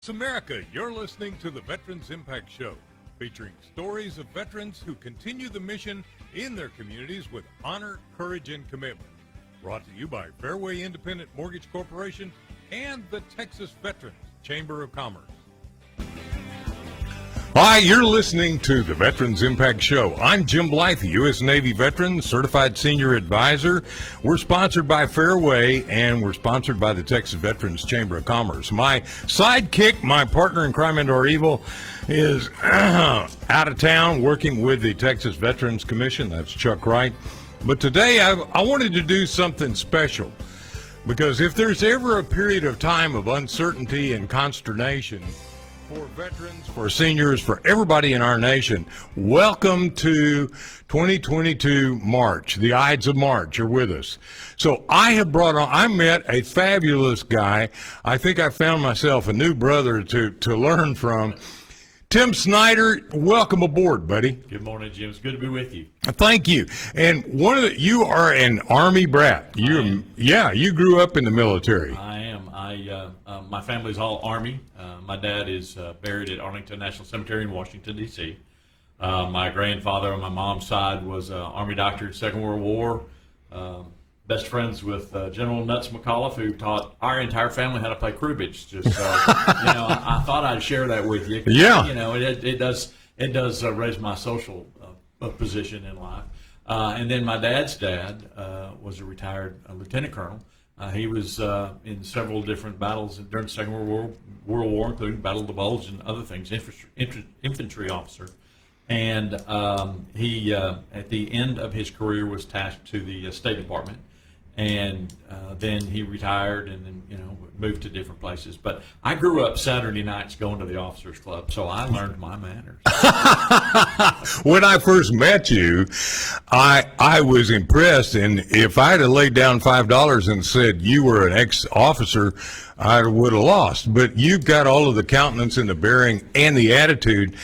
America, you're listening to the Veterans Impact Show, featuring stories of veterans who continue the mission in their communities with honor, courage, and commitment. Brought to you by Fairway Independent Mortgage Corporation and the Texas Veterans Chamber of Commerce. Hi, you're listening to the Veterans Impact Show. I'm Jim Blythe, U.S. Navy veteran, certified senior advisor. We're sponsored by Fairway, and we're sponsored by the Texas Veterans Chamber of Commerce. My sidekick, my partner in crime and or evil, is out of town working with the Texas Veterans Commission. That's Chuck Wright. But today I wanted to do something special, because if there's ever a period of time of uncertainty and consternation for veterans, for seniors, for everybody in our nation, welcome to 2022 March. The Ides of March are with us. So I met a fabulous guy. I think I found myself a new brother to learn from. Tim Snyder, welcome aboard, buddy. Good morning, Jim. It's good to be with you. Thank you. And you are an Army brat. You grew up in the military. I am. My family's all Army. My dad is buried at Arlington National Cemetery in Washington, D.C. My grandfather on my mom's side was an Army doctor in the Second World War. Best friends with General Nuts McAuliffe, who taught our entire family how to play cribbage. Just so, I thought I'd share that with you. Yeah. It does raise my social position in life. And then my dad's dad was a retired lieutenant colonel. He was in several different battles during the Second World War, including Battle of the Bulge and other things, infantry officer. And he, at the end of his career, was tasked to the State Department. And then he retired and then, moved to different places. But I grew up Saturday nights going to the officers club, so I learned my manners. When I first met you, I was impressed, and if I'd have laid down $5 and said you were an ex-officer, I would have lost. But you've got all of the countenance and the bearing and the attitude.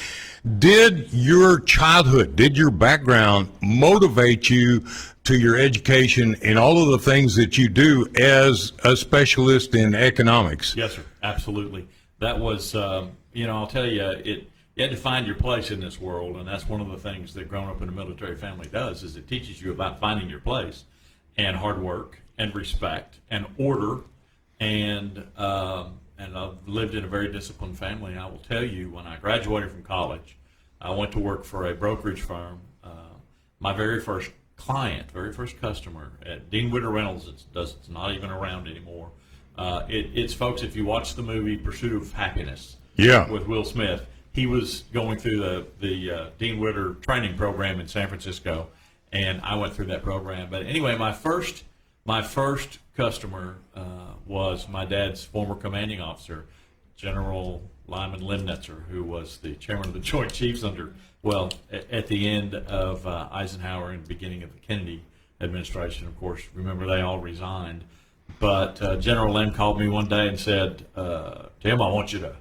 Did your childhood, did your background motivate you to your education and all of the things that you do as a specialist in economics? Yes, sir. Absolutely. That was, I'll tell you, you had to find your place in this world, and that's one of the things that growing up in a military family does, is it teaches you about finding your place and hard work and respect and order. And I've lived in a very disciplined family. I will tell you, when I graduated from college, I went to work for a brokerage firm. My very first client, very first customer at Dean Witter Reynolds, it's not even around anymore. It's folks, if you watch the movie Pursuit of Happiness with Will Smith, he was going through the Dean Witter training program in San Francisco, and I went through that program. But anyway, my first customer was my dad's former commanding officer, General Lyman Limnitzer, who was the chairman of the Joint Chiefs at the end of Eisenhower and the beginning of the Kennedy administration. Of course, remember, they all resigned. But General Lim called me one day and said, Tim, I want you to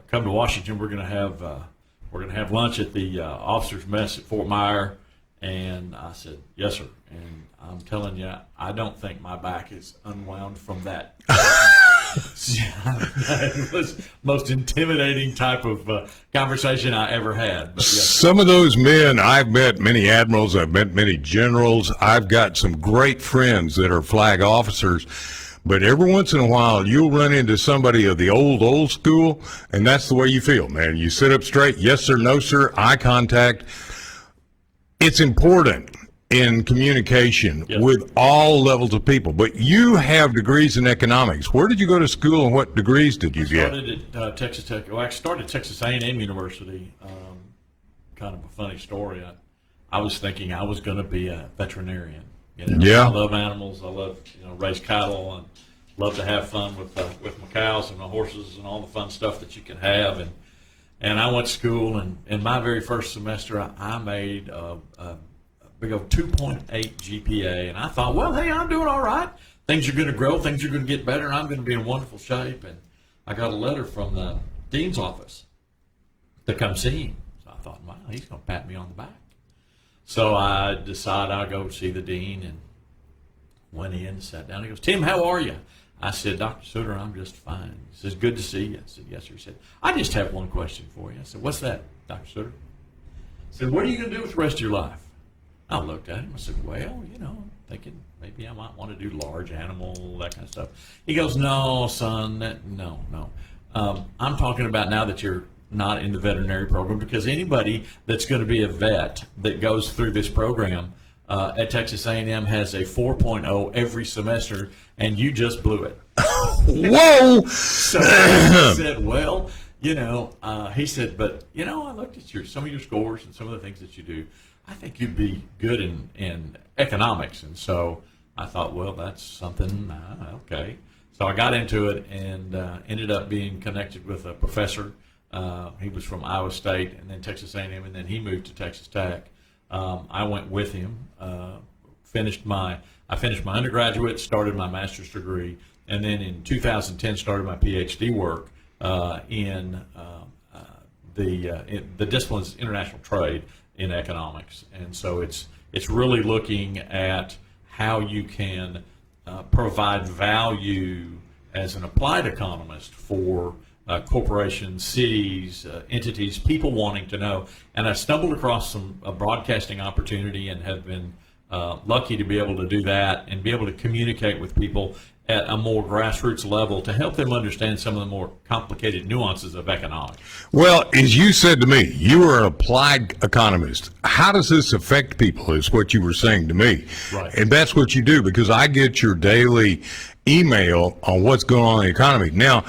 come to Washington. We're going to have lunch at the officers' mess at Fort Myer. And I said, yes, sir. And I'm telling you, I don't think my back is unwound from that. It was the most intimidating type of conversation I ever had. But yes. Some of those men, I've met many admirals, I've met many generals. I've got some great friends that are flag officers. But every once in a while, you'll run into somebody of the old school, and that's the way you feel, man. You sit up straight, yes, sir, no, sir, eye contact. It's important in communication with all levels of people. But you have degrees in economics. Where did you go to school, and what degrees did you get? I started at Texas Tech. Well, I started at Texas A&M University. Kind of a funny story. I was thinking I was going to be a veterinarian. I love animals. I love raise cattle and love to have fun with my cows and my horses and all the fun stuff that you can have. And I went to school, and in my very first semester, I made a big old 2.8 GPA, and I thought, well, hey, I'm doing all right. Things are going to grow, things are going to get better, and I'm going to be in wonderful shape. And I got a letter from the dean's office to come see him. So I thought, wow, he's going to pat me on the back. So I decided I'll go see the dean, and went in and sat down. He goes, Tim, how are you? I said, Dr. Sutter, I'm just fine. He says, good to see you. I said, yes, sir. He said, I just have one question for you. I said, what's that, Dr. Sutter? He said, what are you going to do with the rest of your life? I looked at him. I said, well, I'm thinking maybe I might want to do large animal, that kind of stuff. He goes, no, son, no. I'm talking about now that you're not in the veterinary program, because anybody that's going to be a vet that goes through this program at Texas A&M has a 4.0 every semester, and you just blew it. Whoa! So I said, well, he said, but, I looked at some of your scores and some of the things that you do. I think you'd be good in economics. And so I thought, well, that's something, okay. So I got into it and ended up being connected with a professor. He was from Iowa State and then Texas A&M, and then he moved to Texas Tech. I went with him, finished my undergraduate, started my master's degree, and then in 2010 started my PhD work in the disciplines international trade in economics. And so it's really looking at how you can provide value as an applied economist for corporations, cities, entities, people wanting to know. And I stumbled across a broadcasting opportunity and have been lucky to be able to do that and be able to communicate with people at a more grassroots level to help them understand some of the more complicated nuances of economics. Well, as you said to me, you are an applied economist. How does this affect people is what you were saying to me. Right. And that's what you do, because I get your daily email on what's going on in the economy. Now,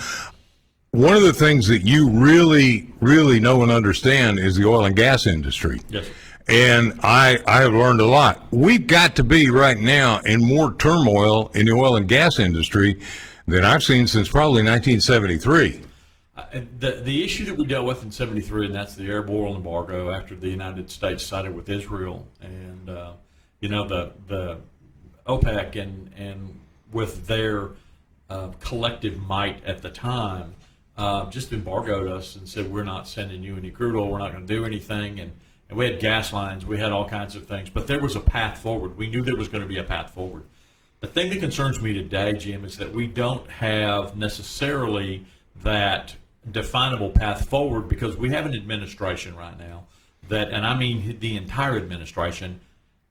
one of the things that you really, really know and understand is the oil and gas industry. Yes. And I have learned a lot. We've got to be right now in more turmoil in the oil and gas industry than I've seen since probably 1973. The issue that we dealt with in 73, and that's the Arab oil embargo after the United States sided with Israel. And, the OPEC and with their collective might at the time just embargoed us and said, we're not sending you any crude oil, we're not going to do anything. And we had gas lines, we had all kinds of things, but there was a path forward. We knew there was going to be a path forward. The thing that concerns me today, Jim, is that we don't have necessarily that definable path forward, because we have an administration right now that, and I mean the entire administration,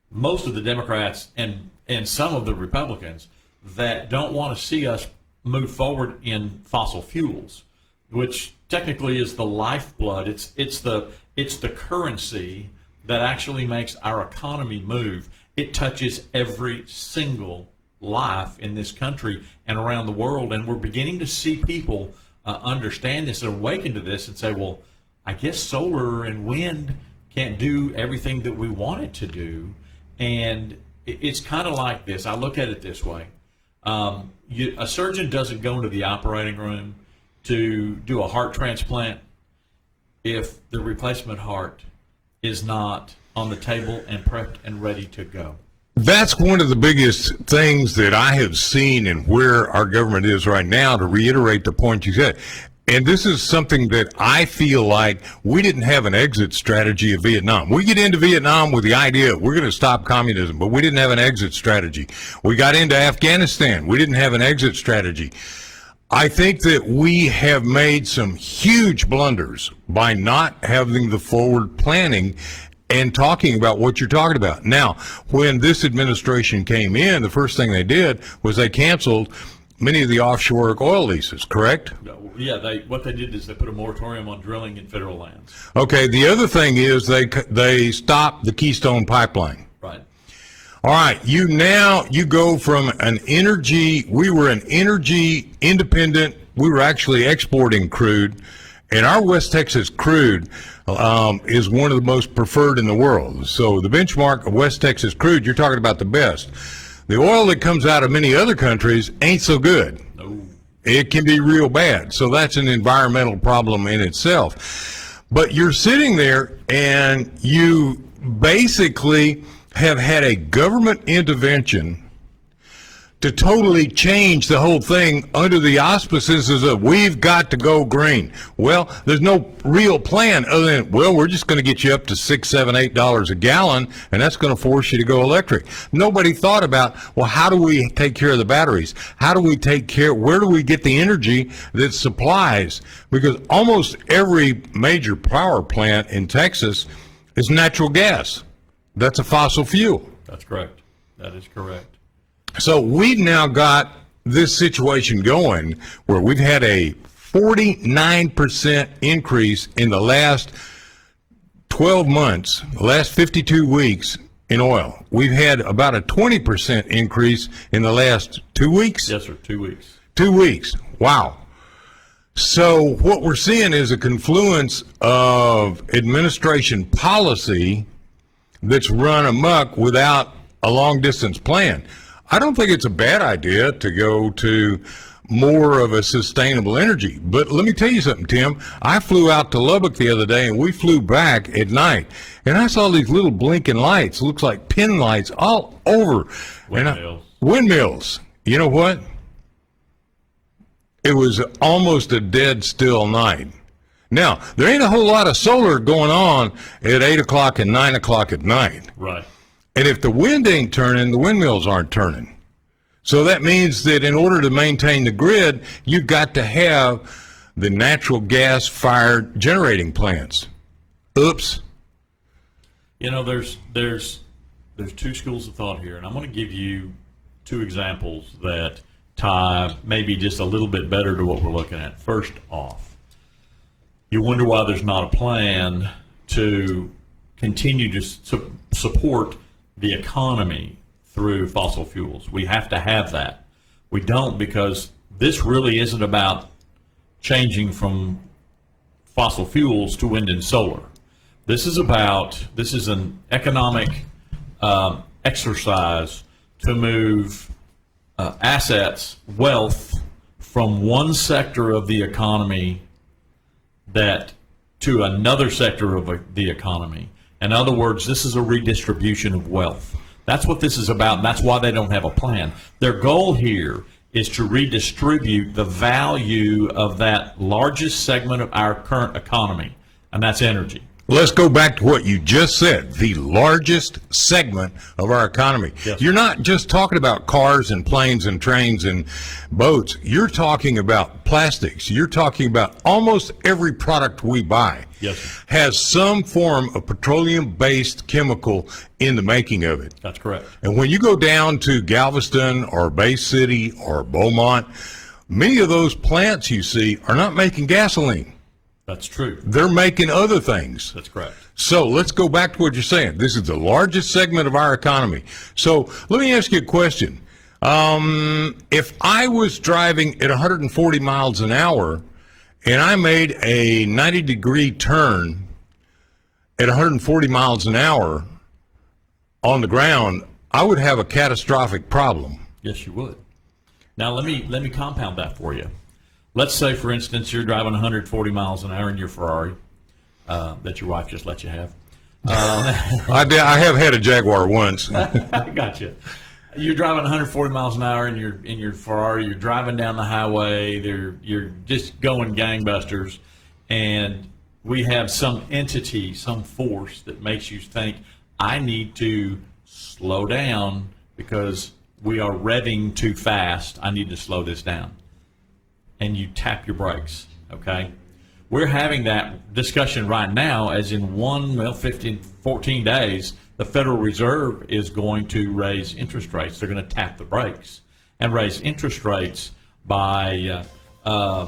most of the Democrats and some of the Republicans that don't want to see us move forward in fossil fuels, which technically is the lifeblood. It's the currency that actually makes our economy move. It touches every single life in this country and around the world, and we're beginning to see people understand this and awaken to this and say, well, I guess solar and wind can't do everything that we want it to do. And it's kind of like this. I look at it this way. A surgeon doesn't go into the operating room to do a heart transplant if the replacement heart is not on the table and prepped and ready to go. That's one of the biggest things that I have seen in where our government is right now, to reiterate the point you said. And this is something that I feel like we didn't have an exit strategy of Vietnam. We get into Vietnam with the idea we're going to stop communism, but we didn't have an exit strategy. We got into Afghanistan. We didn't have an exit strategy. I think that we have made some huge blunders by not having the forward planning and talking about what you're talking about. Now, when this administration came in, the first thing they did was they canceled many of the offshore oil leases, correct? Yeah, what they did is they put a moratorium on drilling in federal lands. Okay, the other thing is they stopped the Keystone Pipeline. Right. All right, you go from we were an energy independent, we were actually exporting crude, and our West Texas crude is one of the most preferred in the world. So the benchmark of West Texas crude, you're talking about the best. The oil that comes out of many other countries ain't so good. No. It can be real bad. So that's an environmental problem in itself. But you're sitting there and you basically have had a government intervention to totally change the whole thing under the auspices of we've got to go green. Well, there's no real plan other than, well, we're just going to get you up to $6, $7, $8 a gallon, and that's going to force you to go electric. Nobody thought about, well, how do we take care of the batteries? How do we take care, where do we get the energy that supplies? Because almost every major power plant in Texas is natural gas. That's a fossil fuel. That's correct. That is correct. So we've now got this situation going where we've had a 49% increase in the last 12 months, the last 52 weeks in oil. We've had about a 20% increase in the last 2 weeks. Yes, sir. 2 weeks. 2 weeks. Wow. So what we're seeing is a confluence of administration policy that's run amok without a long distance plan. I don't think it's a bad idea to go to more of a sustainable energy. But let me tell you something, Tim. I flew out to Lubbock the other day, and we flew back at night. And I saw these little blinking lights, looks like pin lights, all over. Windmills. Windmills. You know what? It was almost a dead still night. Now, there ain't a whole lot of solar going on at 8 o'clock and 9 o'clock at night. Right. And if the wind ain't turning, the windmills aren't turning. So that means that in order to maintain the grid, you've got to have the natural gas-fired generating plants. Oops. You know, there's two schools of thought here, and I'm going to give you two examples that tie maybe just a little bit better to what we're looking at. First off, you wonder why there's not a plan to continue to support the economy through fossil fuels. We have to have that. We don't, because this really isn't about changing from fossil fuels to wind and solar. This is an economic exercise to move assets, wealth from one sector of the economy to another sector of the economy. In other words, this is a redistribution of wealth. That's what this is about, and that's why they don't have a plan. Their goal here is to redistribute the value of that largest segment of our current economy, and that's energy. Let's go back to what you just said, the largest segment of our economy. Yes. You're not just talking about cars and planes and trains and boats. You're talking about plastics. You're talking about almost every product we buy. Yes, sir. Has some form of petroleum-based chemical in the making of it. That's correct. And when you go down to Galveston or Bay City or Beaumont, many of those plants you see are not making gasoline. That's true. They're making other things. That's correct. So let's go back to what you're saying. This is the largest segment of our economy. So let me ask you a question. If I was driving at 140 miles an hour and I made a 90-degree turn at 140 miles an hour on the ground, I would have a catastrophic problem. Yes, you would. Now let me compound that for you. Let's say, for instance, you're driving 140 miles an hour in your Ferrari that your wife just let you have. I have had a Jaguar once. I got you. You're driving 140 miles an hour in your Ferrari. You're driving down the highway. You're just going gangbusters, and we have some entity, some force that makes you think, I need to slow down because we are revving too fast. I need to slow this down. And you tap your brakes, okay? We're having that discussion right now, as in 14 days, the Federal Reserve is going to raise interest rates. They're going to tap the brakes and raise interest rates by, by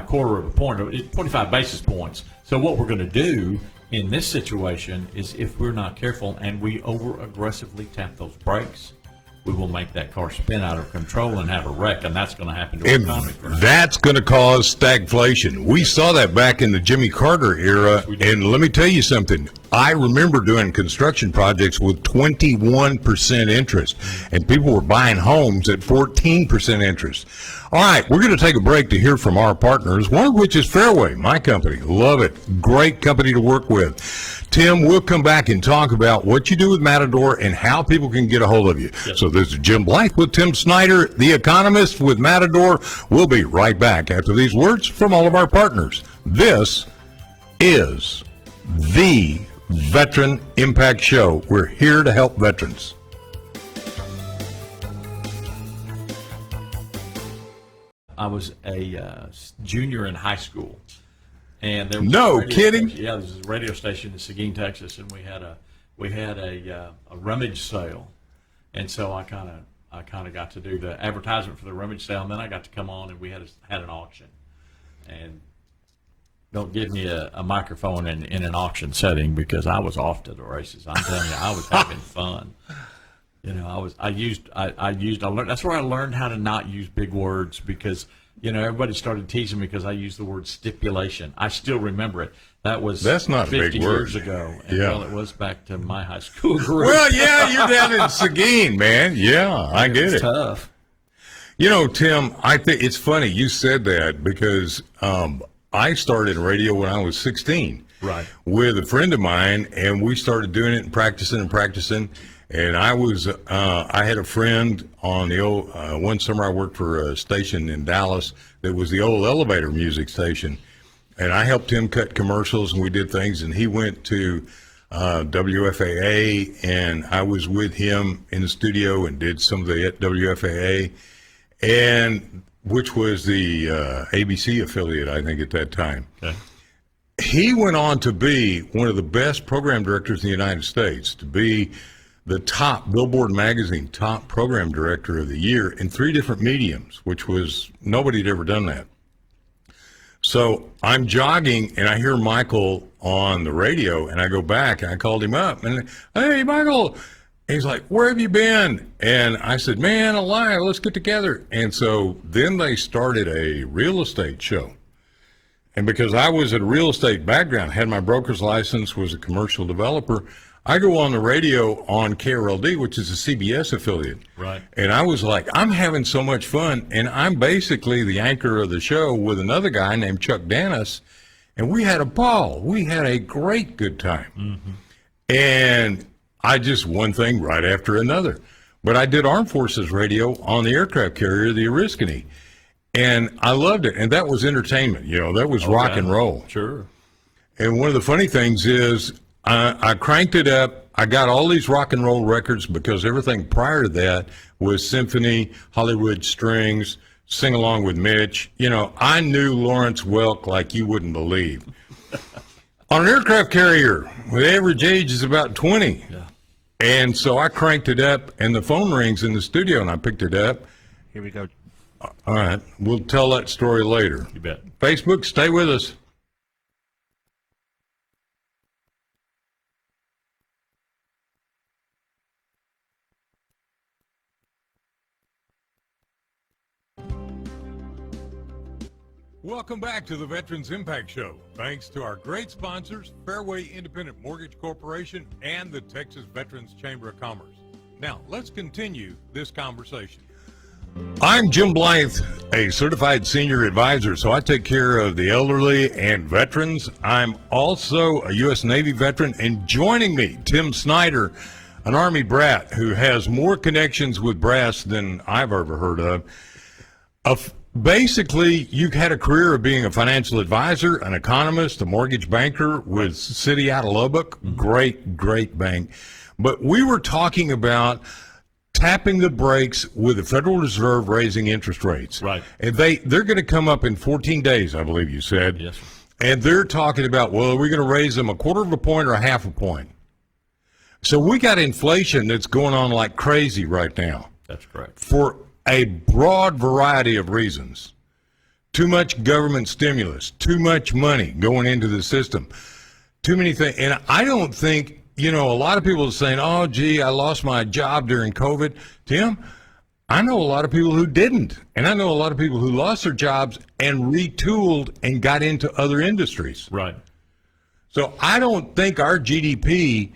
a quarter of a point, 25 basis points. So what we're going to do in this situation is, if we're not careful and we over-aggressively tap those brakes, we will make that car spin out of control and have a wreck, and that's going to happen to our economy. That's going to cause stagflation. We saw that back in the Jimmy Carter era, Yes, we did. and let me tell you something. I remember doing construction projects with 21% interest, and people were buying homes at 14% interest. All right, we're going to take a break to hear from our partners, one of which is Fairway, my company. Love it. Great company to work with. Tim, we'll come back and talk about what you do with Matador and how people can get a hold of you. Yes. So this is Jim Blythe with Tim Snyder, the Economist with Matador. We'll be right back after these words from all of our partners. This is the Veteran Impact Show. We're here to help veterans. I was a junior in high school, and there was No a radio kidding? station. Yeah, there was a radio station in Seguin, Texas, and we had a rummage sale, and so I kind of got to do the advertisement for the rummage sale, and then I got to come on, and we had an auction. And don't give me a microphone in an auction setting, because I was off to the races. I'm telling you, I was having fun. You know, I learned, that's where I learned how to not use big words, because, you know, everybody started teasing me because I used the word stipulation. I still remember it. That's not a 50 big word. years ago. And Yeah. well, it was back to my high school group. Well, yeah, you're down in Seguin, man. Yeah, I get it. Tough. You know, Tim, I think it's funny you said that, because I started radio when I was 16. Right. With a friend of mine, and we started doing it and practicing. And I had a friend on the old, one summer I worked for a station in Dallas that was the old elevator music station. And I helped him cut commercials, and we did things, and he went to WFAA, and I was with him in the studio and did some of the WFAA, and which was the ABC affiliate, I think, at that time. Okay. He went on to be one of the best program directors in the United States, to be the top Billboard magazine top program director of the year in 3 different mediums, which was, nobody had ever done that. So I'm jogging, and I hear Michael on the radio, and I go back and I called him up, and, hey, Michael. And he's like, where have you been? And I said, man, alive, let's get together. And so then they started a real estate show. And because I was at a real estate background, had my broker's license, was a commercial developer, I go on the radio on KRLD, which is a CBS affiliate. Right. And I was like, I'm having so much fun. And I'm basically the anchor of the show with another guy named Chuck Dennis. And we had a ball. We had a great good time. Mm-hmm. And I just, one thing right after another. But I did Armed Forces radio on the aircraft carrier, the Oriskany. And I loved it. And that was entertainment. You know, that was rock and roll. Sure. And one of the funny things is I cranked it up. I got all these rock and roll records, because everything prior to that was symphony, Hollywood strings, Sing Along with Mitch. You know, I knew Lawrence Welk like you wouldn't believe. On an aircraft carrier, the average age is about 20. Yeah. And so I cranked it up, and the phone rings in the studio, and I picked it up. Here we go. All right. We'll tell that story later. You bet. Facebook, stay with us. Welcome back to the Veterans Impact Show. Thanks to our great sponsors, Fairway Independent Mortgage Corporation and the Texas Veterans Chamber of Commerce. Now, let's continue this conversation. I'm Jim Blythe, a certified senior advisor, so I take care of the elderly and veterans. I'm also a U.S. Navy veteran, and joining me, Tim Snyder, an Army brat who has more connections with brass than I've ever heard of. Basically, you had a career of being a financial advisor, an economist, a mortgage banker with City out of Lubbock. Great bank. But we were talking about tapping the brakes with the Federal Reserve raising interest rates. Right. And they're going to come up in 14 days, I believe you said. Yes. And they're talking about, well, are we going to raise them a quarter of a point or a half a point? So we got inflation that's going on like crazy right now. That's correct. For a broad variety of reasons. Too much government stimulus, too much money going into the system, too many things. And I don't think, you know, a lot of people are saying, oh, gee, I lost my job during COVID. Tim, I know a lot of people who didn't. And I know a lot of people who lost their jobs and retooled and got into other industries. Right. So I don't think our GDP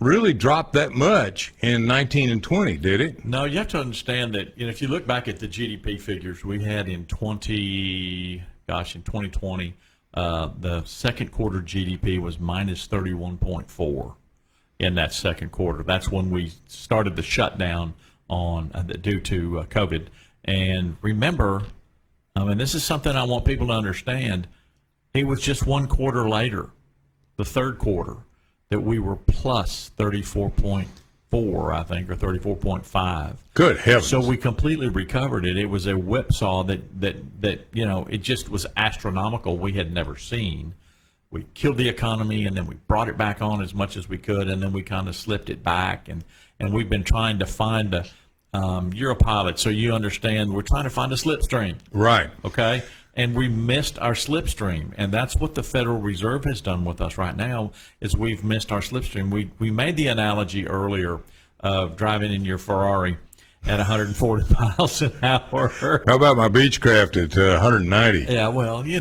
really dropped that much in 19 and 20, did it? No, you have to understand that, if you look back at the GDP figures we had in 2020, the second quarter GDP was minus 31.4 in that second quarter. That's when we started the shutdown due to COVID. And remember, this is something I want people to understand. It was just one quarter later, the third quarter, that we were plus 34.4, I think, or 34.5. Good heavens. So we completely recovered it. It was a whipsaw that it just was astronomical. We had never seen. We killed the economy, and then we brought it back on as much as we could, and then we kind of slipped it back. And we've been trying to find you're a pilot, so you understand, we're trying to find a slipstream. Right. Okay? And we missed our slipstream, and that's what the Federal Reserve has done with us right now, is we've missed our slipstream. We made the analogy earlier of driving in your Ferrari at 140 miles an hour. How about my Beechcraft at 190? Yeah, well, you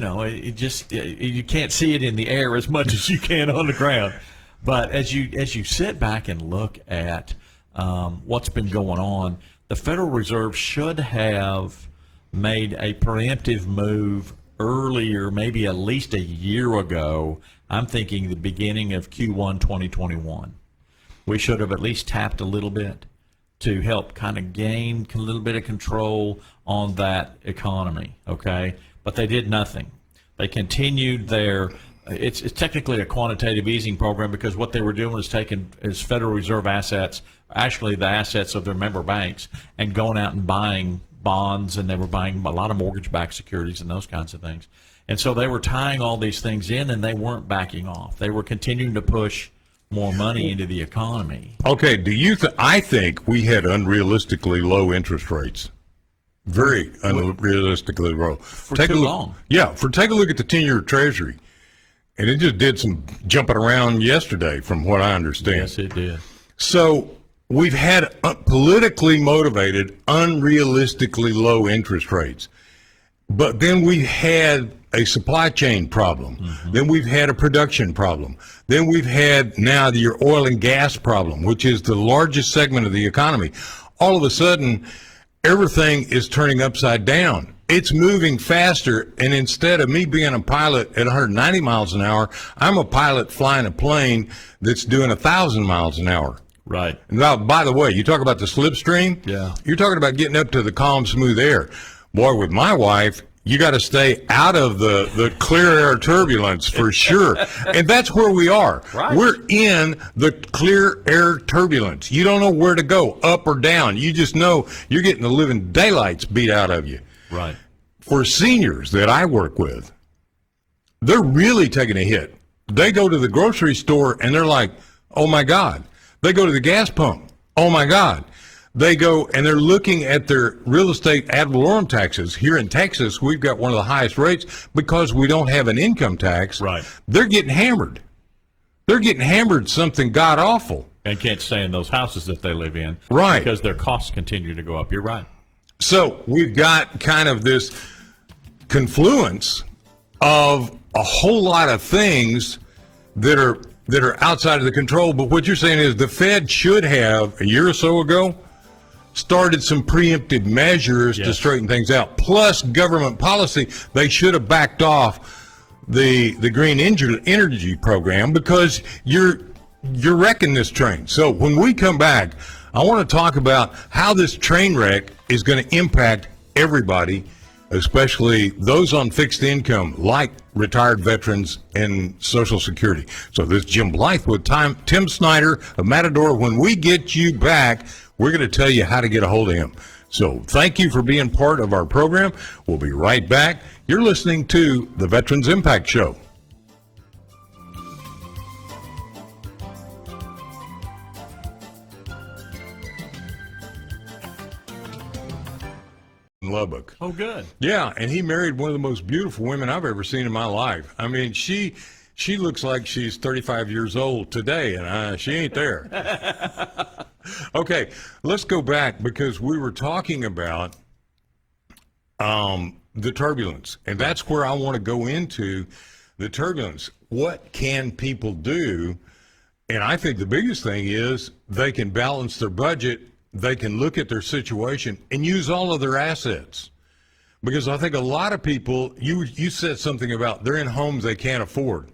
can't see it in the air as much as you can on the ground. But as you sit back and look at what's been going on, the Federal Reserve should have made a preemptive move earlier, maybe at least a year ago. I'm thinking the beginning of Q1 2021. We should have at least tapped a little bit to help kind of gain a little bit of control on that economy, okay? But they did nothing. They continued their it's technically a quantitative easing program, because what they were doing is taking Federal Reserve assets, actually the assets of their member banks, and going out and buying bonds, and they were buying a lot of mortgage-backed securities and those kinds of things. And so they were tying all these things in, and they weren't backing off. They were continuing to push more money into the economy. Okay, I think we had unrealistically low interest rates. Very unrealistically low. For too long. Yeah, take a look at the 10-year Treasury. And it just did some jumping around yesterday, from what I understand. Yes, it did. So we've had politically motivated, unrealistically low interest rates. But then we've had a supply chain problem. Mm-hmm. Then we've had a production problem. Then we've had now your oil and gas problem, which is the largest segment of the economy. All of a sudden, everything is turning upside down. It's moving faster, and instead of me being a pilot at 190 miles an hour, I'm a pilot flying a plane that's doing 1,000 miles an hour. Right. Now, by the way, you talk about the slipstream. Yeah. You're talking about getting up to the calm, smooth air. Boy, with my wife, you got to stay out of the clear air turbulence for sure. And that's where we are. Right. We're in the clear air turbulence. You don't know where to go, up or down. You just know you're getting the living daylights beat out of you. Right. For seniors that I work with, they're really taking a hit. They go to the grocery store and they're like, oh my God. They go to the gas pump. Oh my God. They go and they're looking at their real estate ad valorem taxes. Here in Texas, we've got one of the highest rates because we don't have an income tax. Right. They're getting hammered. They're getting hammered something god awful. And can't stay in those houses that they live in. Right. Because their costs continue to go up. You're right. So we've got kind of this confluence of a whole lot of things that are outside of the control. But what you're saying is the Fed should have, a year or so ago, started some preemptive measures to straighten things out. Plus government policy, they should have backed off the green energy program, because you're wrecking this train. So when we come back, I want to talk about how this train wreck is going to impact everybody, especially those on fixed income, like retired veterans and Social Security. So this is Jim Blythe with Tim Snyder of Matador. When we get you back, we're going to tell you how to get a hold of him. So thank you for being part of our program. We'll be right back. You're listening to the Veterans Impact Show. Lubbock. Oh, good. Yeah, and he married one of the most beautiful women I've ever seen in my life. I mean, she looks like she's 35 years old today, and she ain't there. Okay, let's go back, because we were talking about the turbulence, and that's where I want to go into the turbulence. What can people do? And I think the biggest thing is they can balance their budget. They can look at their situation and use all of their assets. Because I think a lot of people, you said something about they're in homes they can't afford.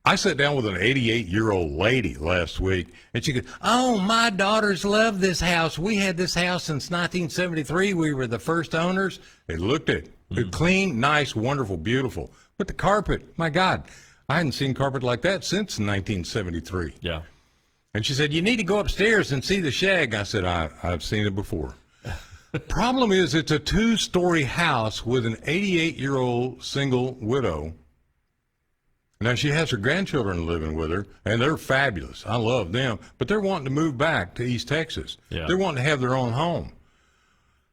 I sat down with an 88-year-old lady last week, and she goes, "Oh, my daughters love this house. We had this house since 1973. We were the first owners." They looked at it. Clean, nice, wonderful, beautiful. But the carpet, my God, I hadn't seen carpet like that since 1973. Yeah. And she said, "You need to go upstairs and see the shag." I said, I've seen it before. Problem is, it's a 2-story house with an 88-year-old single widow. Now, she has her grandchildren living with her, and they're fabulous. I love them. But they're wanting to move back to East Texas. Yeah. They're wanting to have their own home.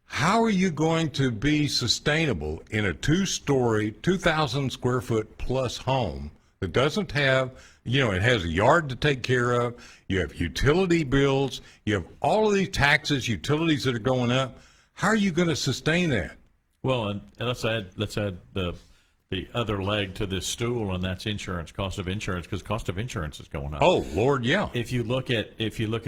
How are you going to be sustainable in a 2-story, 2,000 square foot plus home that doesn't have, it has a yard to take care of, you have utility bills, you have all of these taxes, utilities that are going up. How are you going to sustain that? Well, and let's add the other leg to this stool, and that's insurance, cost of insurance, because cost of insurance is going up. Oh, Lord, yeah. If you look at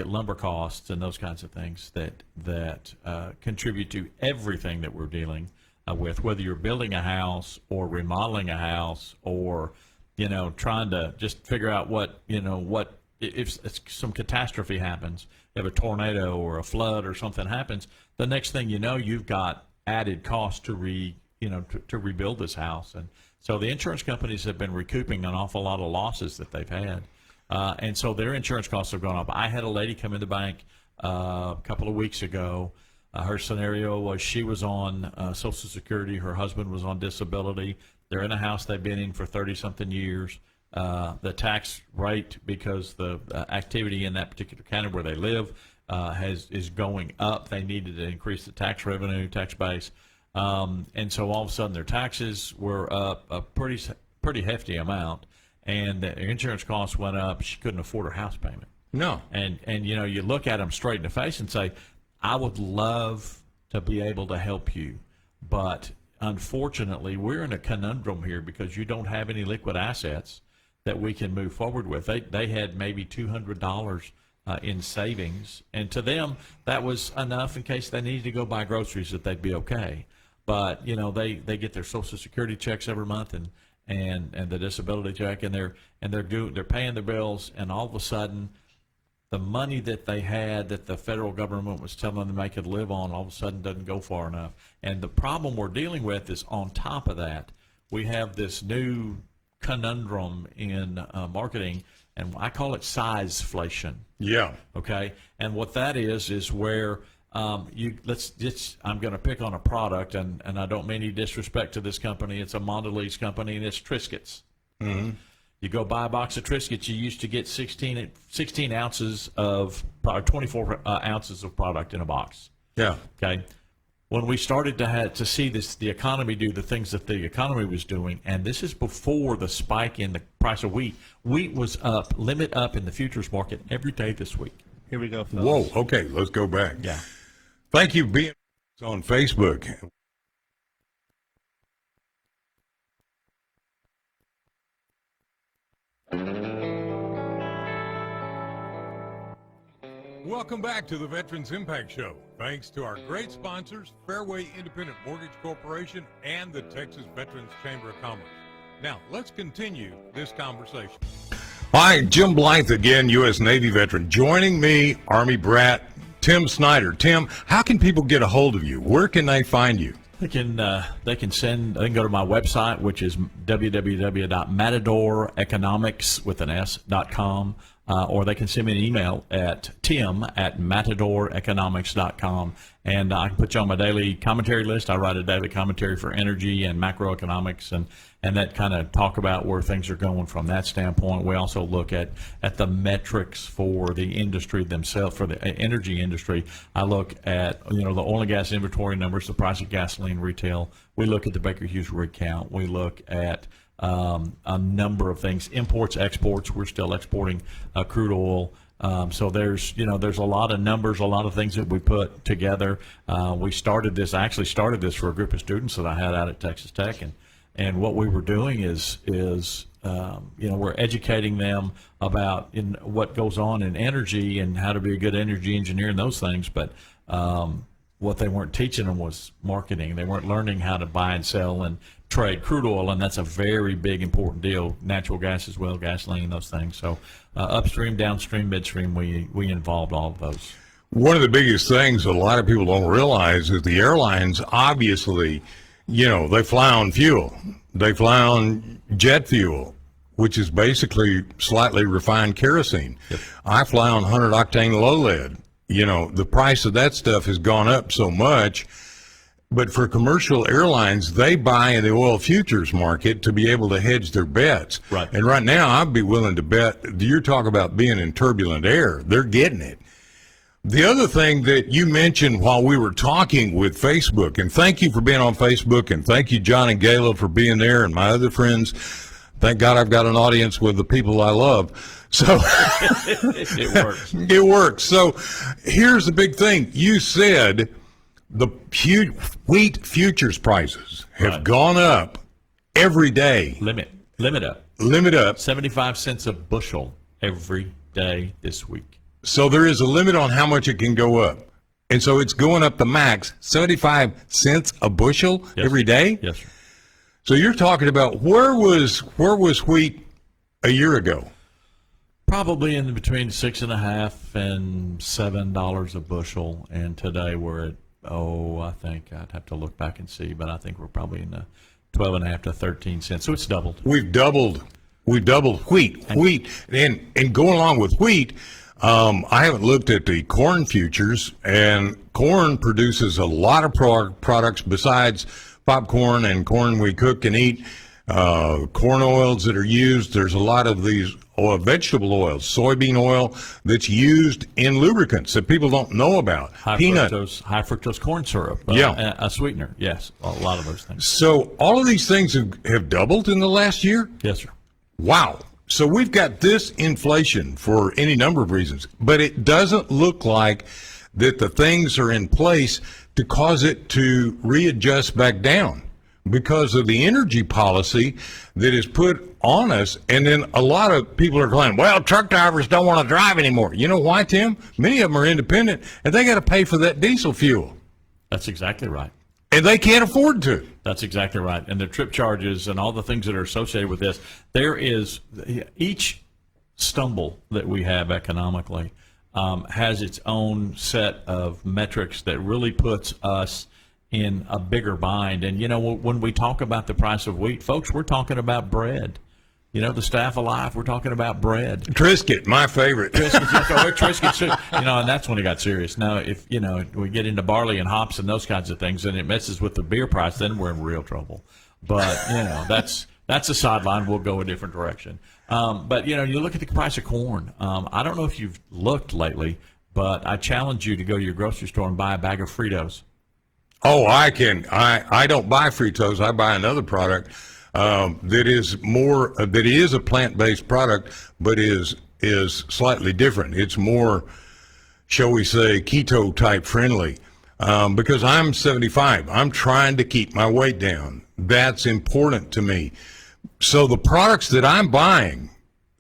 lumber costs and those kinds of things that contribute to everything that we're dealing with, whether you're building a house or remodeling a house or trying to just figure out what if some catastrophe happens, you have a tornado or a flood or something happens, the next thing you know, you've got added cost to rebuild this house. And so the insurance companies have been recouping an awful lot of losses that they've had. And so their insurance costs have gone up. I had a lady come in the bank a couple of weeks ago. Her scenario was she was on Social Security. Her husband was on disability. They're in a house they've been in for 30-something years. The tax rate, because the activity in that particular county where they live is going up. They needed to increase the tax revenue, tax base. And so all of a sudden their taxes were up a pretty hefty amount, and the insurance costs went up. She couldn't afford her house payment. No. And you look at them straight in the face and say, I would love to be able to help you, but unfortunately we're in a conundrum here because you don't have any liquid assets that we can move forward with. They had maybe $200 in savings, and to them that was enough in case they needed to go buy groceries, that they'd be okay. But they get their Social Security checks every month and the disability check, and they're paying their bills, and all of a sudden the money that they had that the federal government was telling them they could live on all of a sudden doesn't go far enough. And the problem we're dealing with is, on top of that, we have this new conundrum in marketing, and I call it sizeflation. Yeah. Okay. And what that is where I'm going to pick on a product, and I don't mean any disrespect to this company. It's a Mondelez company, and it's Triscuits. Mm-hmm. You go buy a box of Triscuits, you used to get 16 ounces of, 24 ounces of product in a box. Yeah. Okay. When we started to see the economy do the things that the economy was doing, and this is before the spike in the price of wheat. Wheat was limit up in the futures market every day this week. Here we go, fellas. Whoa, okay, let's go back. Yeah. Thank you for being on Facebook. Welcome back to the Veterans Impact Show. Thanks to our great sponsors, Fairway Independent Mortgage Corporation and the Texas Veterans Chamber of Commerce. Now, let's continue this conversation. Hi, Jim Blythe again, U.S. Navy veteran. Joining me, Army brat, Tim Snyder. Tim, how can people get a hold of you? Where can they find you? They can go to my website, which is www.matadoreconomics.com, or they can send me an email at tim@matadoreconomics.com, and I can put you on my daily commentary list. I write a daily commentary for energy and macroeconomics, and that kind of talk about where things are going from that standpoint. We also look at the metrics for the industry themselves, for the energy industry. I look at the oil and gas inventory numbers, the price of gasoline retail. We look at the Baker Hughes rig count. We look at a number of things, imports, exports. We're still exporting crude oil. So there's a lot of numbers, a lot of things that we put together. I actually started this for a group of students that I had out at Texas Tech, and And what we were doing is we're educating them about what goes on in energy and how to be a good energy engineer and those things. But what they weren't teaching them was marketing. They weren't learning how to buy and sell and trade crude oil, and that's a very big, important deal. Natural gas as well, gasoline, those things. So upstream, downstream, midstream, we involved all of those. One of the biggest things that a lot of people don't realize is the airlines, obviously, they fly on fuel. They fly on jet fuel, which is basically slightly refined kerosene. Yep. I fly on 100-octane low lead. The price of that stuff has gone up so much. But for commercial airlines, they buy in the oil futures market to be able to hedge their bets. Right. And right now, I'd be willing to bet, you're talking about being in turbulent air. They're getting it. The other thing that you mentioned while we were talking with Facebook, and thank you for being on Facebook, and thank you, John and Gayla, for being there, and my other friends. Thank God I've got an audience with the people I love. So it works. It works. So here's the big thing. You said the wheat futures prices have gone up every day. Limit up. 75 cents a bushel every day this week. So there is a limit on how much it can go up. And so it's going up the max, 75 cents a bushel every day? Yes, sir. So you're talking about where was wheat a year ago? Probably in between $6.50 and $7 a bushel, and today we're at I think I'd have to look back and see, but I think we're probably in the 12.5 to 13 cents. So it's doubled. We've doubled wheat, and going along with wheat. I haven't looked at the corn futures, and corn produces a lot of products besides popcorn and corn we cook and eat, corn oils that are used. There's a lot of these vegetable oils, soybean oil that's used in lubricants that people don't know about. High fructose corn syrup, a sweetener. Yes, a lot of those things. So all of these things have doubled in the last year? Yes, sir. Wow. So we've got this inflation for any number of reasons, but it doesn't look like that the things are in place to cause it to readjust back down because of the energy policy that is put on us. And then a lot of people are claiming, well, truck drivers don't want to drive anymore. You know why, Tim? Many of them are independent, and they got to pay for that diesel fuel. That's exactly right. And they can't afford to. That's exactly right. And the trip charges and all the things that are associated with this, there is each stumble that we have economically has its own set of metrics that really puts us in a bigger bind. And, when we talk about the price of wheat, folks, we're talking about bread. The staff alive, we're talking about bread. Triscuit, my favorite. Triscuit, and that's when it got serious. Now, if, we get into barley and hops and those kinds of things, and it messes with the beer price, then we're in real trouble. But, that's a sideline. We'll go a different direction. But, you look at the price of corn. I don't know if you've looked lately, but I challenge you to go to your grocery store and buy a bag of Fritos. Oh, I can. I don't buy Fritos. I buy another product. That is a plant-based product, but is slightly different. It's more, shall we say, keto type friendly. Because I'm 75, I'm trying to keep my weight down. That's important to me. So the products that I'm buying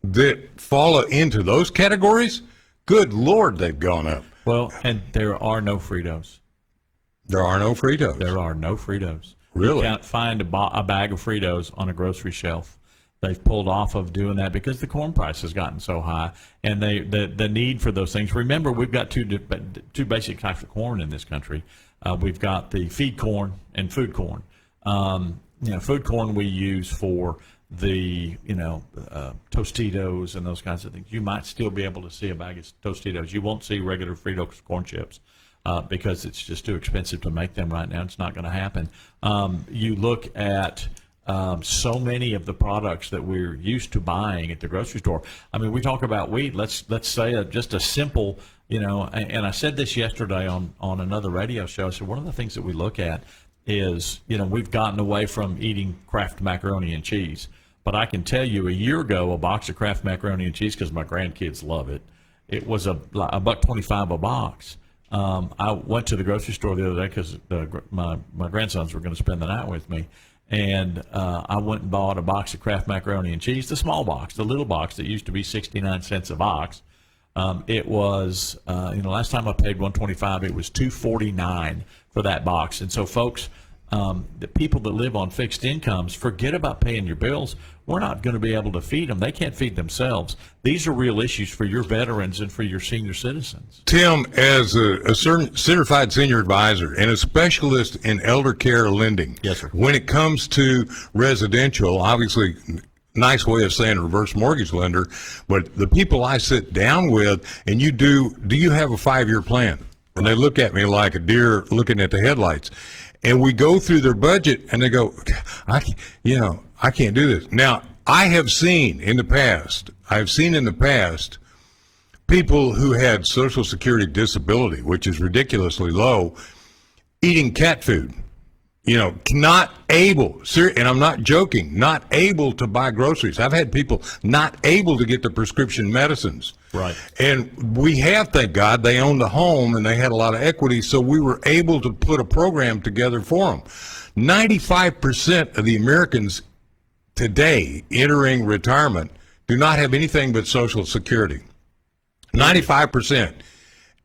that fall into those categories, good Lord, they've gone up. Well, and there are no Fritos. There are no Fritos. There are no Fritos. Really? You can't find a bag of Fritos on a grocery shelf. They've pulled off of doing that because the corn price has gotten so high, and the need for those things. Remember, we've got two basic types of corn in this country. We've got the feed corn and food corn. Food corn we use for the Tostitos and those kinds of things. You might still be able to see a bag of Tostitos. You won't see regular Fritos corn chips. Because it's just too expensive to make them right now. It's not going to happen. You look at so many of the products that we're used to buying at the grocery store. I mean, we talk about wheat. Let's say just a simple, and I said this yesterday on another radio show. So one of the things that we look at is, we've gotten away from eating Kraft macaroni and cheese. But I can tell you a year ago, a box of Kraft macaroni and cheese, because my grandkids love it, it was $1.25 a box. I went to the grocery store the other day because my grandsons were going to spend the night with me, And I went and bought a box of Kraft macaroni and cheese, the small box, the little box that used to be 69 cents a box. It was, last time I paid $1.25, it was $2.49 for that box. And so, folks, the people that live on fixed incomes, forget about paying your bills. We're not going to be able to feed them. They can't feed themselves. These are real issues for your veterans and for your senior citizens. Tim, as a certified senior advisor and a specialist in elder care lending, yes, sir. When it comes to residential, obviously, nice way of saying reverse mortgage lender, but the people I sit down with, and do you have a 5-year plan? And they look at me like a deer looking at the headlights. And we go through their budget, and they go, I can't do this. Now, I have seen in the past people who had Social Security disability, which is ridiculously low, eating cat food. Not able, and I'm not joking, not able to buy groceries. I've had people not able to get the prescription medicines. Right. And we have, thank God, they owned a home and they had a lot of equity, so we were able to put a program together for them. 95% of the Americans today entering retirement do not have anything but Social Security. 95%.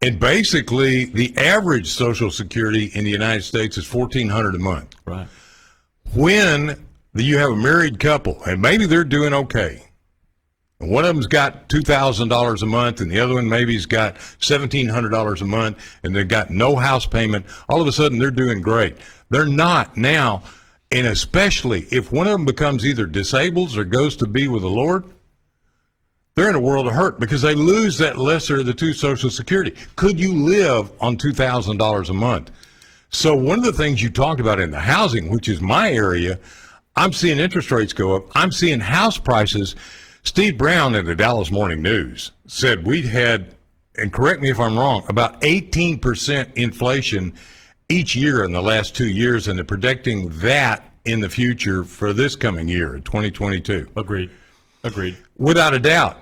And basically, the average Social Security in the United States is $1,400 a month. Right. When you have a married couple, and maybe they're doing okay, and one of them's got $2,000 a month, and the other one maybe's got $1,700 a month, and they've got no house payment, all of a sudden they're doing great. They're not now, and especially if one of them becomes either disabled or goes to be with the Lord, they're in a world of hurt because they lose that lesser of the two Social Security. Could you live on $2,000 a month? So one of the things you talked about in the housing, which is my area, I'm seeing interest rates go up. I'm seeing house prices. Steve Brown at the Dallas Morning News said we'd had, and correct me if I'm wrong, about 18% inflation each year in the last 2 years, and they're predicting that in the future for this coming year, 2022. Agreed. Without a doubt.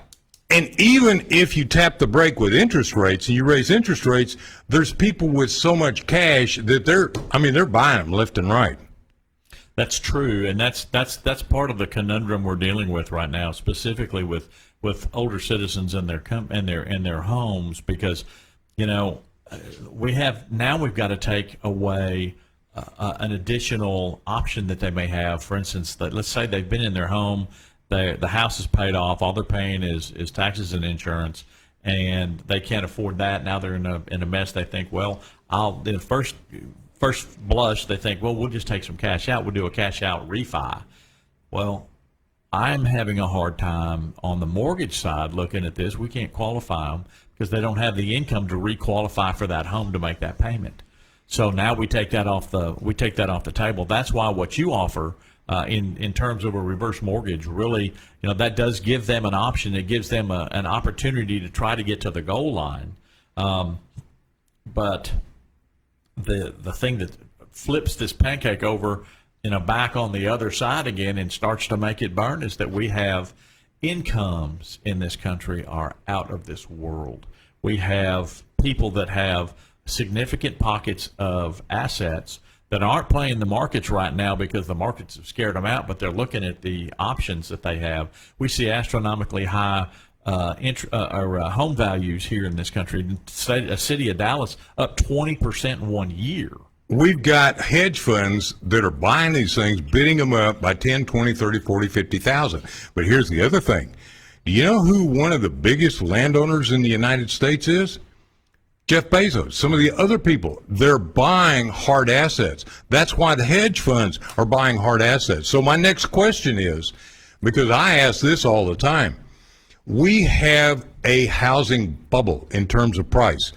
And even if you tap the brake with interest rates and you raise interest rates, there's people with so much cash that they're buying them left and right. That's true, and that's part of the conundrum we're dealing with right now, specifically with older citizens in their homes, because we've got to take away an additional option that they may have. For instance, let's say they've been in their home. The house is paid off. All they're paying is taxes and insurance, and they can't afford that. Now they're in a mess. They think, well, first blush, they think, well, we'll just take some cash out. We'll do a cash out refi. Well, I'm having a hard time on the mortgage side looking at this. We can't qualify them because they don't have the income to requalify for that home to make that payment. So now we take that off the table. That's why what you offer in terms of a reverse mortgage, really, that does give them an option. It gives them an opportunity to try to get to the goal line. But the thing that flips this pancake over, back on the other side again and starts to make it burn is that we have incomes in this country are out of this world. We have people that have significant pockets of assets that aren't playing the markets right now because the markets have scared them out, but they're looking at the options that they have. We see astronomically high home values here in this country. A city of Dallas up 20% in 1 year. We've got hedge funds that are buying these things, bidding them up by 10, 20, 30, 40, 50,000. But here's the other thing. Do you know who one of the biggest landowners in the United States is? Jeff Bezos, some of the other people, they're buying hard assets. That's why the hedge funds are buying hard assets. So my next question is, because I ask this all the time, we have a housing bubble in terms of price,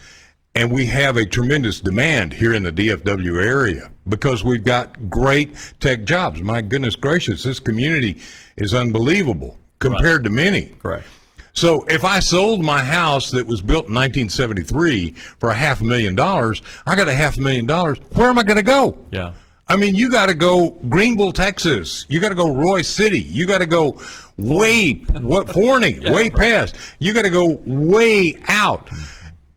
and we have a tremendous demand here in the DFW area because we've got great tech jobs. My goodness gracious, this community is unbelievable compared to many. Correct. So if I sold my house that was built in 1973 for $500,000, I got $500,000. Where am I going to go? Yeah. I mean, you got to go Greenville, Texas. You got to go Roy City. You got to go way past. You got to go way out.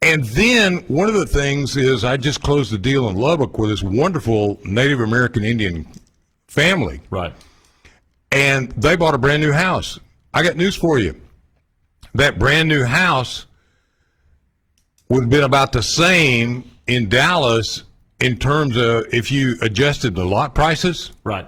And then one of the things is I just closed a deal in Lubbock with this wonderful Native American Indian family. Right. And they bought a brand new house. I got news for you. That brand new house would have been about the same in Dallas in terms of if you adjusted the lot prices. Right.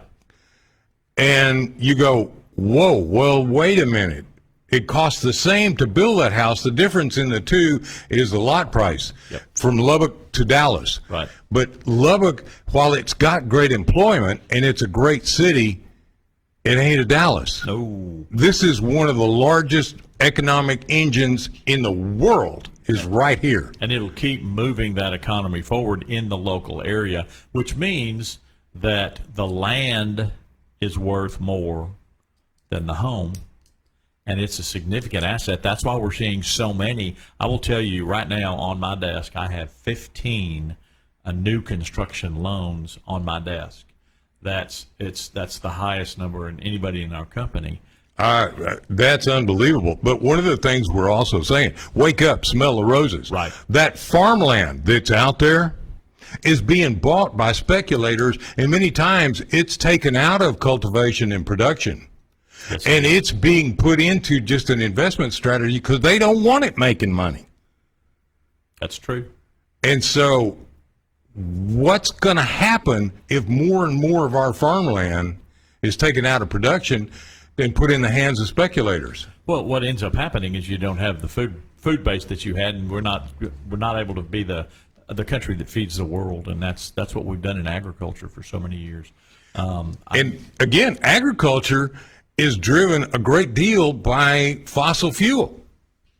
And you go, whoa, well, wait a minute. It costs the same to build that house. The difference in the two is the lot price from Lubbock to Dallas. Right. But Lubbock, while it's got great employment and it's a great city, it ain't a Dallas. No. This is one of the largest economic engines in the world is right here. And it'll keep moving that economy forward in the local area, which means that the land is worth more than the home. And it's a significant asset. That's why we're seeing so many. I will tell you right now on my desk, I have 15 new construction loans on my desk. That's the highest number in anybody in our company. That's unbelievable. But one of the things we're also saying, wake up, smell the roses. Right. That farmland that's out there is being bought by speculators, and many times it's taken out of cultivation and production. Yes, and it's being put into just an investment strategy because they don't want it making money. That's true. And so what's going to happen if more and more of our farmland is taken out of production and put in the hands of speculators? Well, what ends up happening is you don't have the food base that you had, and we're not able to be the country that feeds the world, and that's what we've done in agriculture for so many years. And again, agriculture is driven a great deal by fossil fuel.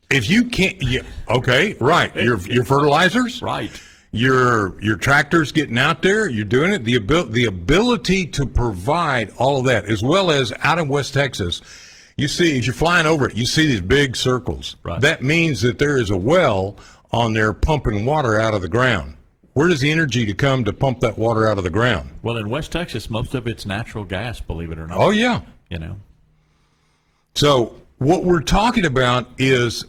If you can't, okay, right, your fertilizers, right, your tractors getting out there, you're doing it. The ability to provide all of that, as well as out in West Texas, you see, as you're flying over it, you see these big circles. Right. That means that there is a well on there pumping water out of the ground. Where does the energy to come to pump that water out of the ground? Well, in West Texas, most of it's natural gas, believe it or not. Oh, yeah. You know. So what we're talking about is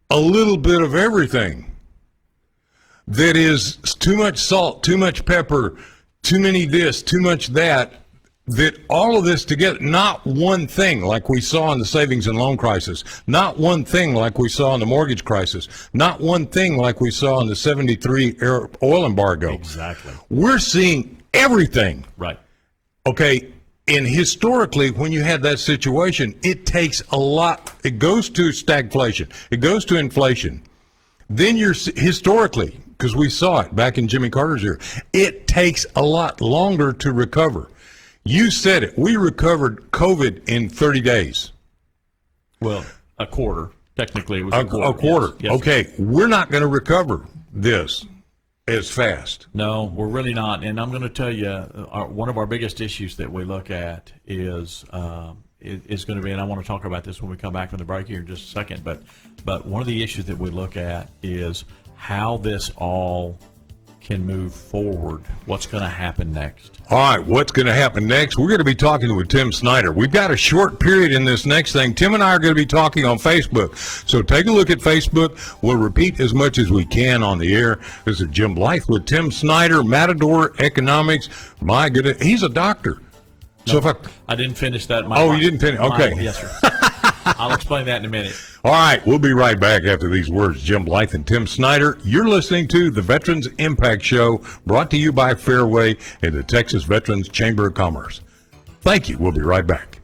a little bit of everything. That is too much salt, too much pepper, too many this, too much that all of this together, not one thing like we saw in the savings and loan crisis, not one thing like we saw in the mortgage crisis, not one thing like we saw in the 73 oil embargo. Exactly. We're seeing everything. Right. Okay. And historically, when you have that situation, it takes a lot. It goes to stagflation. It goes to inflation. Then historically, because we saw it back in Jimmy Carter's era, it takes a lot longer to recover. You said it. We recovered COVID in 30 days. Well, a quarter. Technically, it was A quarter. Yes. Yes. Okay. We're not going to recover this as fast. No, we're really not. And I'm going to tell you, one of our biggest issues that we look at is going to be, and I want to talk about this when we come back from the break here in just a second, but one of the issues that we look at is how this all can move forward. What's going to happen next? All right, what's going to happen next? We're going to be talking with Tim Snyder. We've got a short period in this next thing. Tim and I are going to be talking on Facebook. So take a look at Facebook. We'll repeat as much as we can on the air. This is Jim Blythe with Tim Snyder, Matador Economics. My goodness, he's a doctor. So if I didn't finish that. You didn't finish? Okay. Yes, sir. I'll explain that in a minute. All right, we'll be right back after these words. Jim Blythe and Tim Snyder. You're listening to the Veterans Impact Show, brought to you by Fairway and the Texas Veterans Chamber of Commerce. Thank you. We'll be right back.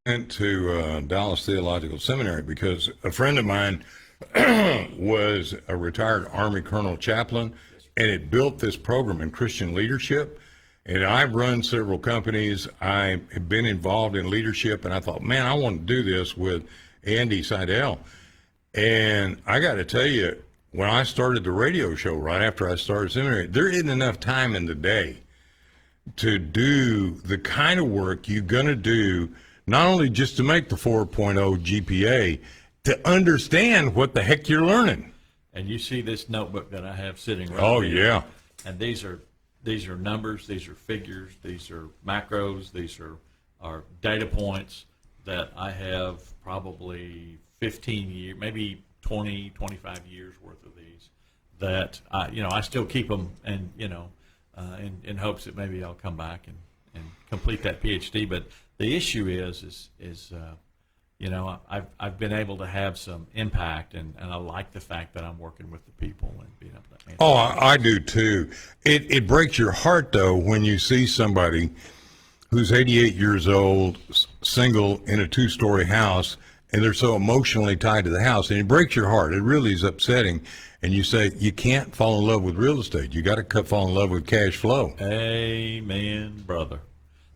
Went to Dallas Theological Seminary because a friend of mine was a retired Army Colonel chaplain, and it built this program in Christian leadership. And I've run several companies. I have been involved in leadership, and I thought, man, I want to do this with Andy Seidel. And I got to tell you, when I started the radio show right after I started seminary, there isn't enough time in the day to do the kind of work you're going to do, not only just to make the 4.0 GPA, to understand what the heck you're learning. And you see this notebook that I have sitting right Oh, here. yeah. And these are numbers, these are figures, these are macros, these are data points that I have probably 15 years, maybe 20, 25 years worth of these that I still keep them, and in hopes that maybe I'll come back and complete that PhD. But the issue is I've been able to have some impact, and I like the fact that I'm working with the people and being able to answer. Oh, I do too. It breaks your heart though when you see somebody who's 88 years old, single in a 2-story house, and they're so emotionally tied to the house, and it breaks your heart. It really is upsetting. And you say you can't fall in love with real estate. You got to fall in love with cash flow. Amen, brother.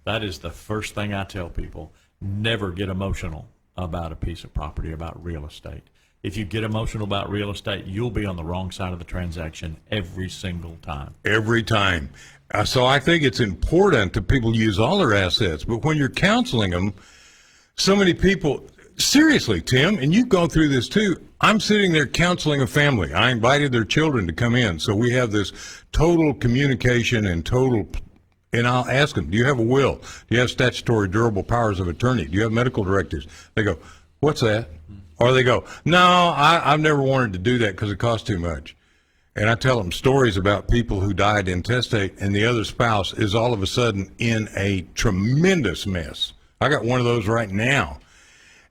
That is the first thing I tell people. Never get emotional about a piece of property, about real estate. If you get emotional about real estate, you'll be on the wrong side of the transaction every single time. Every time. So I think it's important that people use all their assets. But when you're counseling them, so many people, seriously, Tim, and you've gone through this too, I'm sitting there counseling a family. I invited their children to come in. So we have this total communication and I'll ask them, do you have a will? Do you have statutory durable powers of attorney? Do you have medical directives? They go, what's that? Or they go, no, I've never wanted to do that because it costs too much. And I tell them stories about people who died intestate, and the other spouse is all of a sudden in a tremendous mess. I got one of those right now.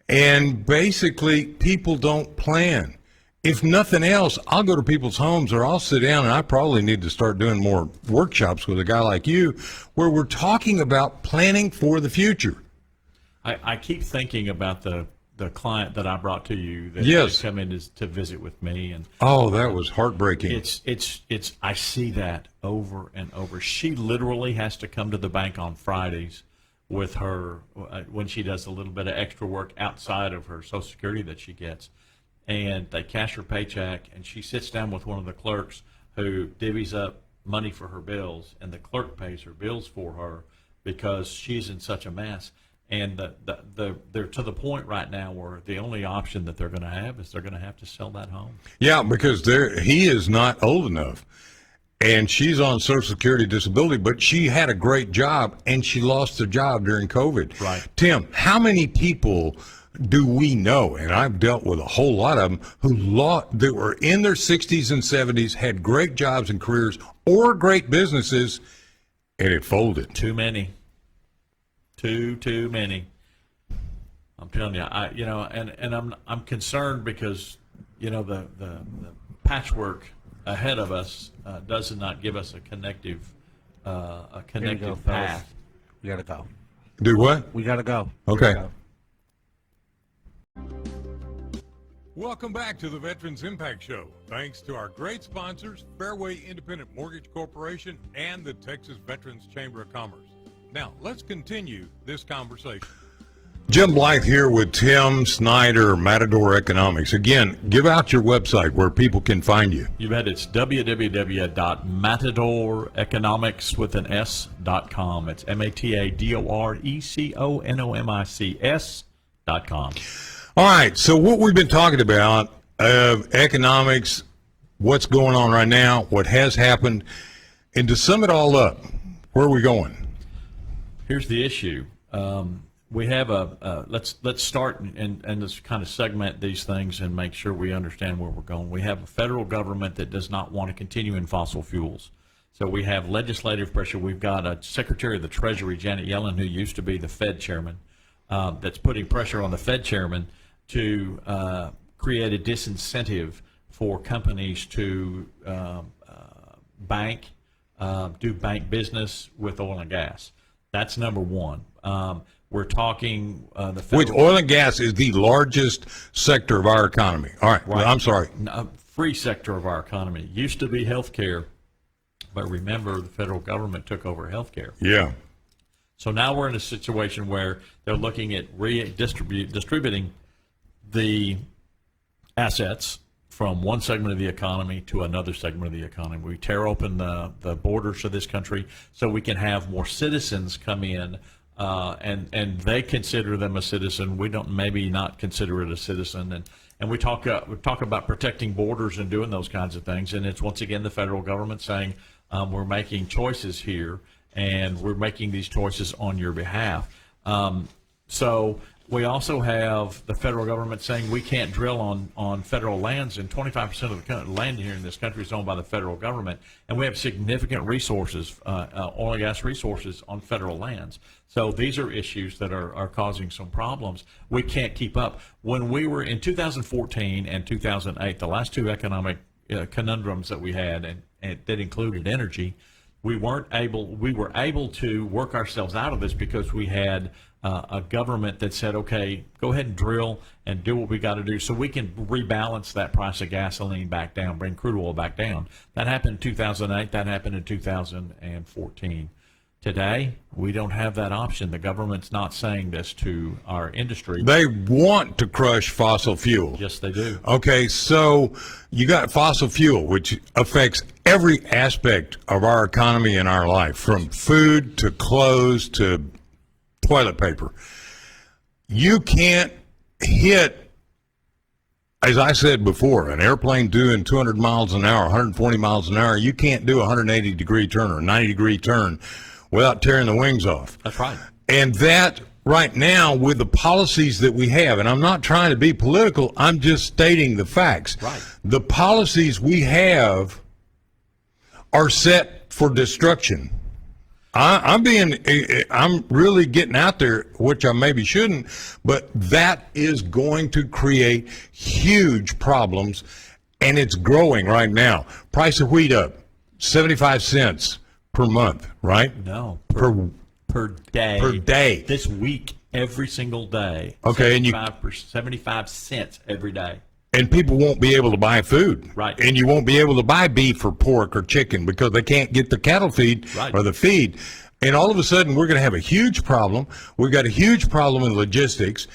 And basically, people don't plan. If nothing else, I'll go to people's homes or I'll sit down, and I probably need to start doing more workshops with a guy like you where we're talking about planning for the future. I keep thinking about the client that I brought to you that Yes. come in to visit with me, and Oh, that was heartbreaking. it's I see that over and over. She literally has to come to the bank on Fridays with her when she does a little bit of extra work outside of her Social Security that she gets, and they cash her paycheck, and she sits down with one of the clerks who divvies up money for her bills, and the clerk pays her bills for her because she's in such a mess. And they're to the point right now where the only option that they're going to have is they're going to have to sell that home. Yeah, because he is not old enough. And she's on Social Security disability, but she had a great job, and she lost her job during COVID. Right. Tim, how many people do we know, and I've dealt with a whole lot of them, that were in their 60s and 70s, had great jobs and careers or great businesses, and it folded? Too many. Too many. I'm telling you, I'm concerned because, the patchwork ahead of us does not give us a connective path. We gotta go. Do what? We gotta go. Okay. We gotta go. Welcome back to the Veterans Impact Show. Thanks to our great sponsors, Fairway Independent Mortgage Corporation and the Texas Veterans Chamber of Commerce. Now, let's continue this conversation. Jim Blythe here with Tim Snyder, Matador Economics. Again, give out your website where people can find you. You bet. It's www.matadoreconomics.com. It's MATADORECONOMICS.com. All right, so what we've been talking about, economics, what's going on right now, what has happened, and to sum it all up, where are we going? Here's the issue. We have let's start and let's kind of segment these things and make sure we understand where we're going. We have a federal government that does not want to continue in fossil fuels. So we have legislative pressure. We've got a Secretary of the Treasury, Janet Yellen, who used to be the Fed chairman, that's putting pressure on the Fed chairman to create a disincentive for companies to do bank business with oil and gas. That's number one. We're talking the federal, Which oil and gas is the largest sector of our economy. All right. Well, I'm sorry. free sector of our economy. Used to be healthcare, but remember the federal government took over healthcare. Yeah. So now we're in a situation where they're looking at distributing the assets from one segment of the economy to another segment of the economy. We tear open the borders of this country so we can have more citizens come in, and they consider them a citizen. We don't maybe not consider it a citizen, and we talk about protecting borders and doing those kinds of things. And it's once again the federal government saying we're making choices here, and we're making these choices on your behalf. So We also have the federal government saying we can't drill on federal lands, and 25% of the land here in this country is owned by the federal government, and we have significant resources, oil and gas resources on federal lands. So these are issues that are causing some problems. We can't keep up. When we were in 2014 and 2008, the last two economic conundrums that we had, and that included energy, we were able to work ourselves out of this because we had a government that said, okay, go ahead and drill and do what we got to do so we can rebalance that price of gasoline back down, bring crude oil back down. That happened in 2008. That happened in 2014. Today, we don't have that option. The government's not saying this to our industry. They want to crush fossil fuel. Yes, they do. Okay, so you got fossil fuel, which affects every aspect of our economy and our life, from food to clothes to toilet paper. You can't hit, as I said before, an airplane doing 200 miles an hour, 140 miles an hour. You can't do a 180-degree turn or a 90-degree turn without tearing the wings off. That's right. And that right now, with the policies that we have, and I'm not trying to be political, I'm just stating the facts. Right. The policies we have are set for destruction. I'm really getting out there, which I maybe shouldn't, but that is going to create huge problems, and it's growing right now. Price of wheat up 75 cents per month, right? No, Per day. Per day. This week, every single day. Okay, and 75 cents every day. And people won't be able to buy food. Right. And you won't be able to buy beef or pork or chicken because they can't get the cattle feed Right. or the feed. And all of a sudden, we're going to have a huge problem. We've got a huge problem in logistics.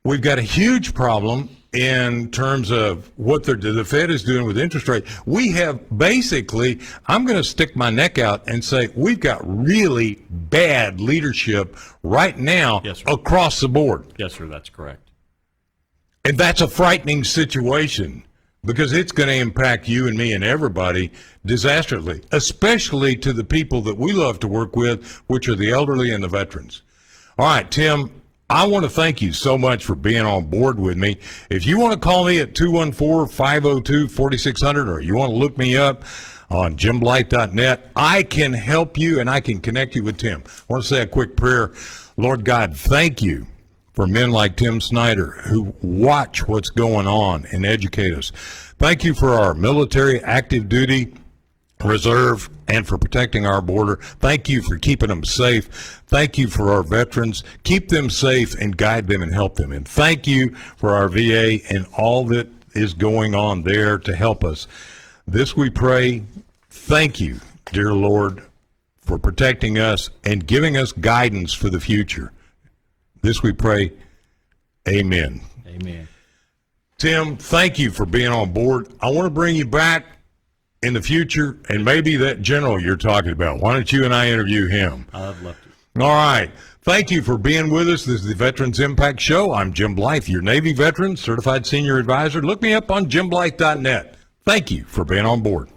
We've got a huge problem in terms of what the Fed is doing with interest rate. We have basically, I'm going to stick my neck out and say, we've got really bad leadership right now Yes, sir. across the board. Yes, sir, that's correct. And that's a frightening situation because it's going to impact you and me and everybody disastrously, especially to the people that we love to work with, which are the elderly and the veterans. All right, Tim, I want to thank you so much for being on board with me. If you want to call me at 214-502-4600 or you want to look me up on jimblythe.net, I can help you and I can connect you with Tim. I want to say a quick prayer. Lord God, thank you for men like Tim Snyder who watch what's going on and educate us. Thank you for our military, active duty, reserve, and for protecting our border. Thank you for keeping them safe. Thank you for our veterans. Keep them safe and guide them and help them. And thank you for our VA and all that is going on there to help us. This we pray. Thank you, dear Lord, for protecting us and giving us guidance for the future. This we pray. Amen. Amen. Tim, thank you for being on board. I want to bring you back in the future, and maybe that general you're talking about. Why don't you and I interview him? I'd love to. All right. Thank you for being with us. This is the Veterans Impact Show. I'm Jim Blythe, your Navy veteran, certified senior advisor. Look me up on jimblythe.net. Thank you for being on board.